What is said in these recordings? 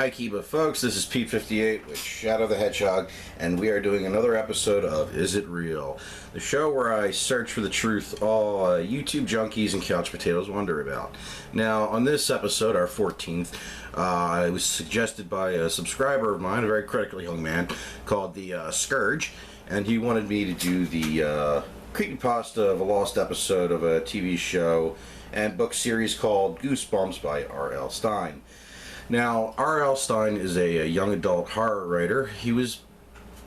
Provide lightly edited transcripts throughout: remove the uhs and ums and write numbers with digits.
HIKEEBA, folks. This is P58 with Shadow the Hedgehog, and we are doing another episode of Is It Real? The show where I search for the truth all YouTube junkies and couch potatoes wonder about. Now, on this episode, our 14th, it was suggested by a subscriber of mine, a very critically young man, called the Scourge, and he wanted me to do the creepypasta of a lost episode of a TV show and book series called Goosebumps by RL Stine. Now, RL Stine is a young adult horror writer. He was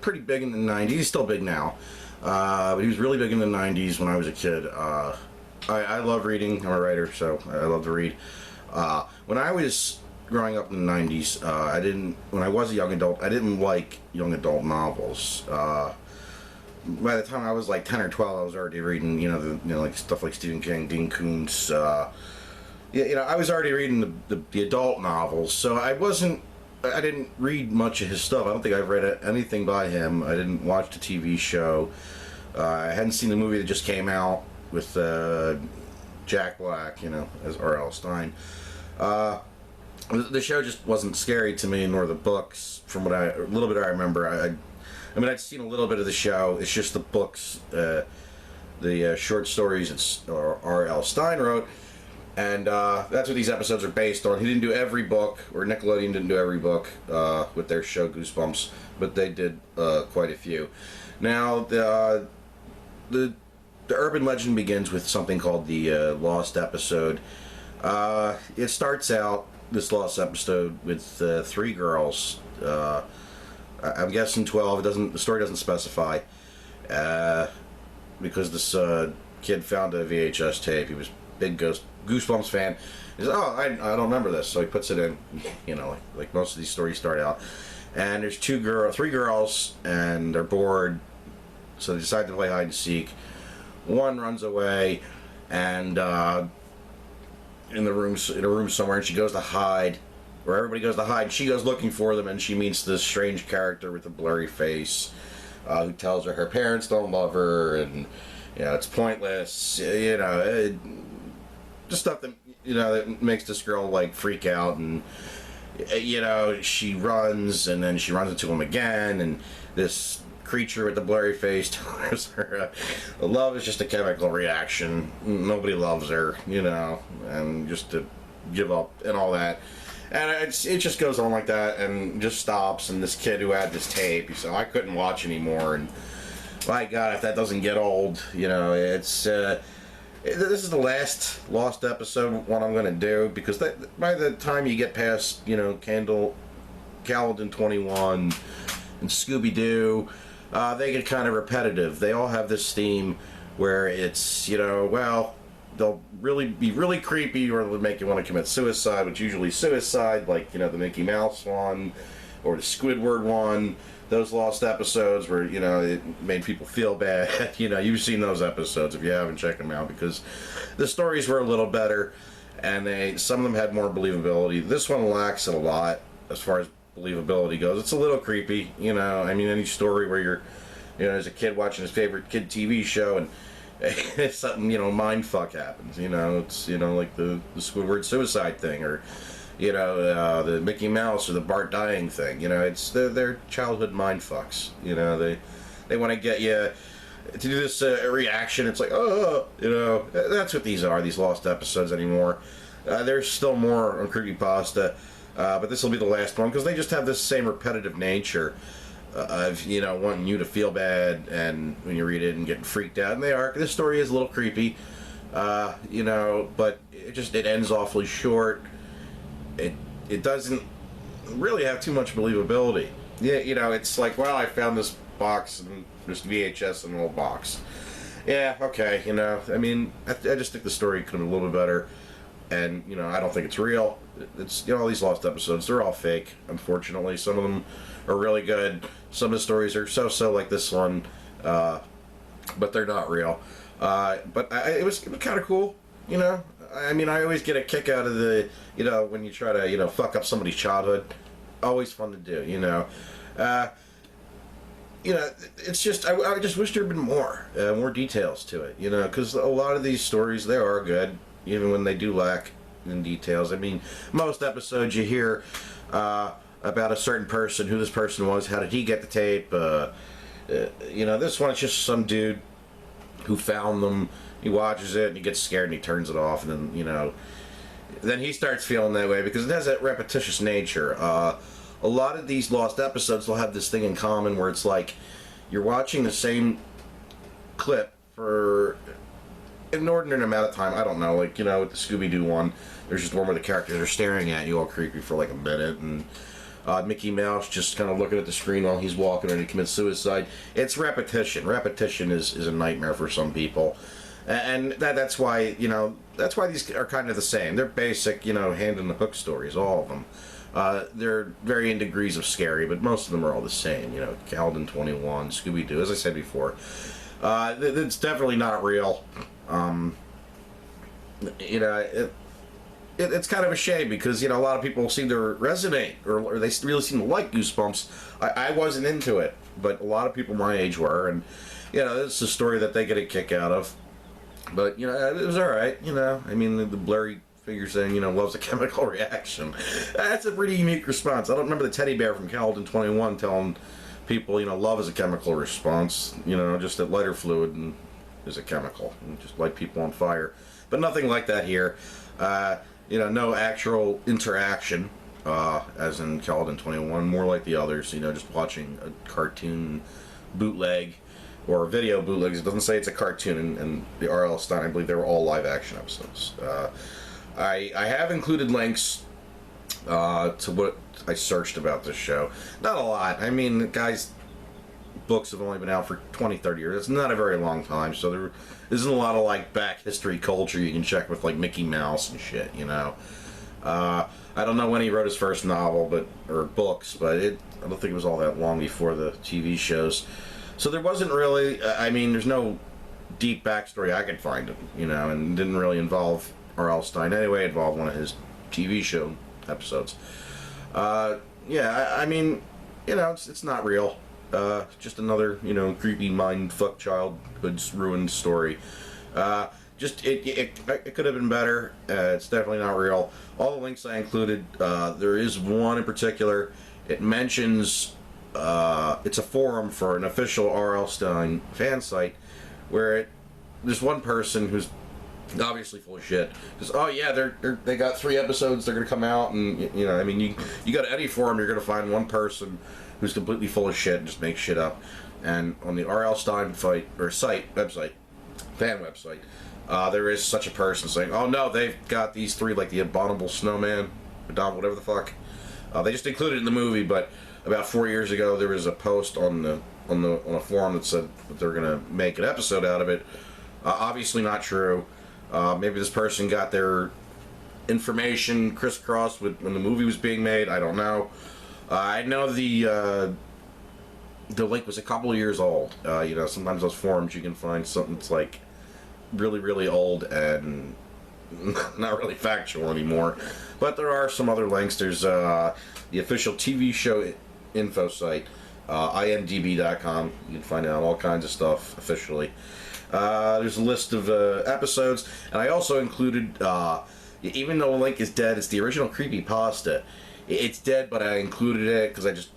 pretty big in the 90s. He's still big now. But he was really big in the 90s when I was a kid. I love reading. I'm a writer, so I love to read. When I was growing up in the 90s, when I was a young adult, I didn't like young adult novels. By the time I was like 10 or 12, I was already reading, like stuff like Stephen King, Dean Koontz, I was already reading the adult novels, so I didn't read much of his stuff. I don't think I've read anything by him. I didn't watch the TV show. I hadn't seen the movie that just came out with Jack Black, as R.L. Stine. The show just wasn't scary to me, nor the books, from what a little bit I remember. I'd seen a little bit of the show. It's just the books, the short stories R.L. Stine wrote. And that's what these episodes are based on. He didn't do every book, or Nickelodeon didn't do every book with their show Goosebumps, but they did quite a few. Now, the urban legend begins with something called the Lost Episode. It starts out, this Lost Episode, with three girls. I'm guessing 12. The story doesn't specify, because this kid found a VHS tape. He was a big Goosebumps fan. He says, I don't remember this, so he puts it in, like most of these stories start out. And there's three girls, and they're bored, so they decide to play hide and seek. One runs away, and in a room somewhere, and she goes to hide, where everybody goes to hide. She goes looking for them, and she meets this strange character with a blurry face, who tells her parents don't love her, and it's pointless, just stuff that that makes this girl like freak out, and she runs, and then she runs into him again, and this creature with the blurry face tells her love is just a chemical reaction, nobody loves her, and just to give up and all that. And it just goes on like that and just stops. And this kid who had this tape, he said, I couldn't watch anymore. And my God, if that doesn't get old, it's this is the last Lost Episode one I'm going to do, because by the time you get past, Calvin 21 and Scooby-Doo, they get kind of repetitive. They all have this theme where it's, they'll be really creepy, or they'll make you want to commit suicide, which usually suicide, like, the Mickey Mouse one, or the Squidward one. Those Lost Episodes where, it made people feel bad. You've seen those episodes. If you haven't, check them out, because the stories were a little better, and some of them had more believability. This one lacks it a lot as far as believability goes. It's a little creepy, any story where you're, as a kid watching his favorite kid TV show, and something, mind fuck happens, it's, like the Squidward suicide thing, or the Mickey Mouse or the Bart dying thing. It's their childhood mind fucks. They want to get you to do this reaction. It's like, that's what these are, these Lost Episodes anymore. There's still more on creepypasta, but this will be the last one, because they just have this same repetitive nature of, wanting you to feel bad, and when you read it and getting freaked out. And this story is a little creepy, but it ends awfully short. It doesn't really have too much believability. It's like, well, I found this box, and this VHS in an old box. Yeah, okay, I just think the story could have been a little bit better, and, I don't think it's real. It's, all these Lost Episodes, they're all fake, unfortunately. Some of them are really good. Some of the stories are so like this one, but they're not real. But it was kind of cool, I always get a kick out of the, when you try to, fuck up somebody's childhood. Always fun to do, it's just, I just wish there had been more details to it, because a lot of these stories, they are good, even when they do lack in details. Most episodes you hear, about a certain person, who this person was, how did he get the tape. You know, this one, it's just some dude who found them. He watches it and he gets scared and he turns it off, and then, you know, then he starts feeling that way because it has that repetitious nature. A lot of these lost episodes will have this thing in common where it's like you're watching the same clip for an inordinate amount of time. I don't know, like, you know, with the Scooby-Doo one, there's just one where the characters are staring at you all creepy for like a minute, and Mickey Mouse just kind of looking at the screen while he's walking and he commits suicide. It's repetition. Repetition is a nightmare for some people. And that's why, you know, that's why these are kind of the same. They're basic, you know, hand in the hook stories, all of them. They're varying degrees of scary, but most of them are all the same. You know, Calvin 21, Scooby-Doo, as I said before. It's definitely not real. You know, it's kind of a shame because, you know, a lot of people seem to resonate, or they really seem to like Goosebumps. I wasn't into it, but a lot of people my age were, and, you know, it's a story that they get a kick out of. But, you know, it was alright, you know. I mean, the blurry figure saying, you know, loves a chemical reaction. That's a pretty unique response. I don't remember the teddy bear from Calvin 21 telling people, you know, love is a chemical response. You know, just that lighter fluid is a chemical. And just light people on fire. But nothing like that here. You know, no actual interaction, as in Calvin 21. More like the others, you know, just watching a cartoon bootleg. Or video bootlegs. It doesn't say it's a cartoon, and the RL Stine, I believe they were all live action episodes. I have included links to what I searched about this show. Not a lot. I mean, the guy's books have only been out for 20, 30 years. It's not a very long time, so there isn't a lot of, like, back history culture you can check with, like, Mickey Mouse and shit, you know. I don't know when he wrote his first novel, or books, but I don't think it was all that long before the TV shows. So there wasn't really, I mean, there's no deep backstory I could find, you know, and didn't really involve RL Stine anyway. It involved one of his TV show episodes. Yeah, I mean, you know, it's not real. Just another, you know, creepy mind-fuck childhood's ruined story. Just, it could have been better. It's definitely not real. All the links I included, there is one in particular. It mentions... it's a forum for an official RL Stine Fansite where there's one person who's obviously full of shit. Because, oh yeah, they got 3 episodes, they're going to come out, and, you know, I mean, you go to any forum, you're going to find one person who's completely full of shit and just makes shit up. And on the RL Stine fan website, there is such a person saying, oh no, they've got these 3, like the Abominable Snowman, whatever the fuck. They just included it in the movie, but about 4 years ago, there was a post on a forum that said that they're gonna make an episode out of it. Obviously not true. Maybe this person got their information crisscrossed with when the movie was being made. I don't know. I know the link was a couple of years old. You know, sometimes those forums you can find something that's like really, really old and not really factual anymore. But there are some other links. There's the official TV show info site, imdb.com. You can find out all kinds of stuff officially. There's a list of episodes, and I also included, even though the link is dead, it's the original creepypasta. It's dead, but I included it because I just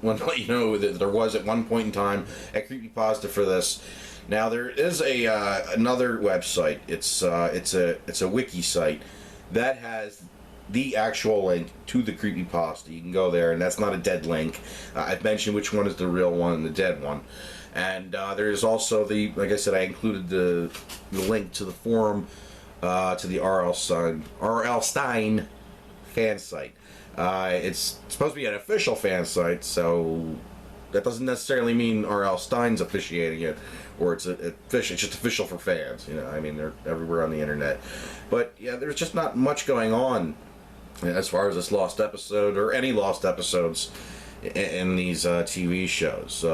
want to let you know that there was at one point in time a creepypasta for this. Now there is another website. It's a wiki site that has the actual link to the creepypasta. You can go there, and that's not a dead link. I've mentioned which one is the real one and the dead one. And there's also like I said, I included the link to the forum to the RL Stine Fansite. It's supposed to be an official fan site, so that doesn't necessarily mean RL Stine's officiating it, or it's just official for fans. You know, I mean, they're everywhere on the internet. But yeah, there's just not much going on as far as this lost episode or any lost episodes in these TV shows.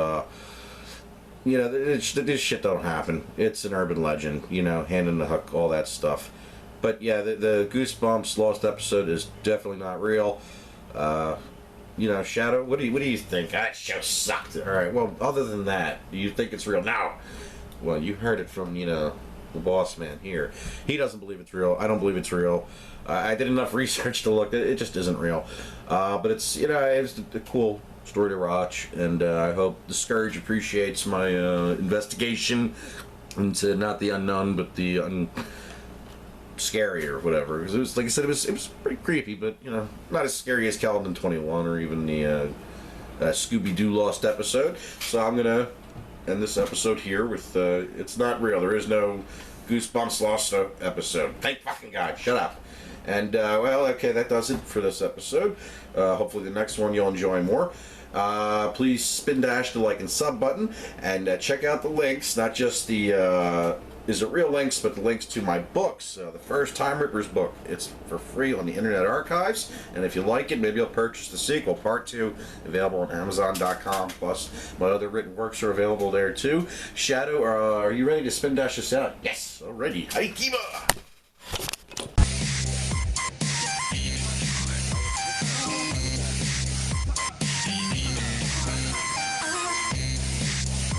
You know, this shit don't happen. It's an urban legend. You know, hand in the hook, all that stuff. But yeah, the Goosebumps lost episode is definitely not real. You know, Shadow, what do you think? That show sucked. All right. Well, other than that, do you think it's real? No. Well, you heard it from, you know, the boss man here. He doesn't believe it's real. I don't believe it's real. I did enough research to look. It just isn't real. But it's, you know, it's a cool story to watch, and I hope the Scourge appreciates my investigation into not the unknown, but the scary or whatever. Because it was, like I said, it was pretty creepy, but you know, not as scary as Calvin 21 or even the Scooby-Doo Lost episode. So I'm gonna end this episode here with it's not real. There is no Goosebumps Lost episode. Thank fucking God. Shut up. And well, okay, that does it for this episode. Hopefully the next one you'll enjoy more. Please spin dash the like and sub button, and check out the links, not just the is it real links, but the links to my books. The first Time Rippers book, it's for free on the Internet Archives, and if you like it, maybe you'll purchase the sequel, Part 2, available on Amazon.com, plus my other written works are available there too. Shadow, are you ready to spin dash this out? Yes, already. HIKEEBA!